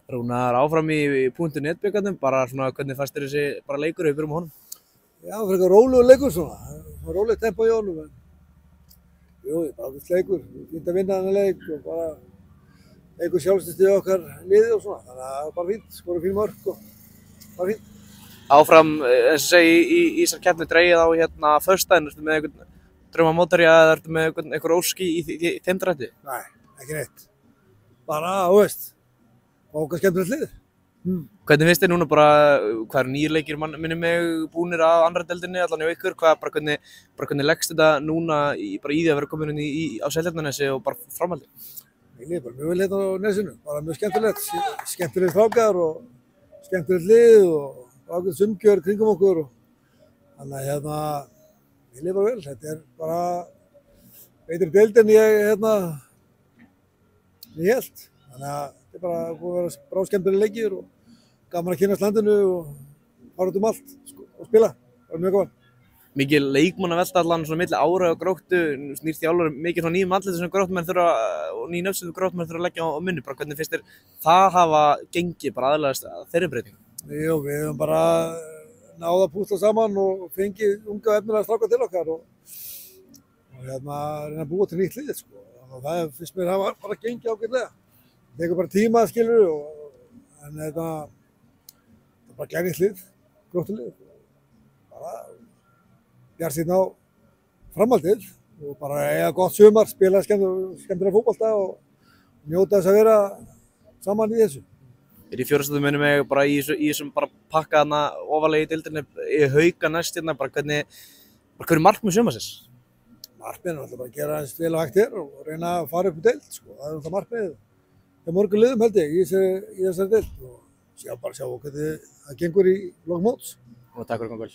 Rúnar áfram í .net bikarnum, bara svona hvernig fannst þér þessi bara leikur ef við byrjum á honum? Já, frekar rólegur leikur svona, rólegt tempo í honum. Jú, bara ágætis leikur, fínt að vinna þennan leik og bara leikur sjálfstæðið okkar liðið og svona, þannig að það var bara fínt, skorum fín mörk og bara fínt. Áfram, eins og segi, í þessar keppni dregið á hérna föstudaginn, ertu með einhvern draumamótherja eða ertu með einhver óski í þeim drætti? Nei, ekki neitt. Bara, þú veist, okkar skemmtilegt lið. Hvernig finnst þér núna bara, hvað eru 9 leikir minni mig búnir af annarri deildinni, allan hjá ykkur, hvernig leggst þetta núna í því að vera komin inn á Seltjarnarnesi og bara framhaldi? Ég liði bara mjög vel hérna á nesinu, bara mjög skemmtilegt strákar og skemmtilegt lið og ágætis umgjörð kringum okkur og þannig að hérna, ég liði bara vel, þetta bara betri deild en ég hélt, þannig að þetta bara búið að vera bráskemmtileg leikir og gaman að kynast landinu og fara út allt og spila, það var mjög gaman. Mikið leikmannavelta allan svona milli ára og Gróttu, snýr þjálfari mikið svona nýjum andliti sem Gróttumenn þurfa og nýjum nöfn sem Gróttumenn þurfa að leggja á minni, bara hvernig finnst þér það hafa gengið bara aðlagast þeirri breytingu? Jú, við höfum bara náð að púsla saman og fengið unga og efnilega stráka til okkar og reyna að búa til nýtt lið, sko. Og það finnst mér hafa bara gengið ágætlega. Það tekur bara tíma, skilur, en þetta er bara glænýtt lið, Gróttulið. Bara bjartsýnn á framhaldið og bara eiga gott sumar, spila skemmtilega fótbolta og njóta þess að vera saman í þessu. Í fjórðasæti minnum mig bara í þessum bara pakka þarna ofarlega í deildinni, í Hauka næst hérna, bara hverju markmið sumarsins? Markmiðið er alltaf bara að gera eins vel og hægt og reyna að fara upp í deild, sko. Það er alltaf markmiðið. Það er morgun liðum held ég í þessari deild og sjá hvernig það gengur í lok móts. Og takk fyrir komið.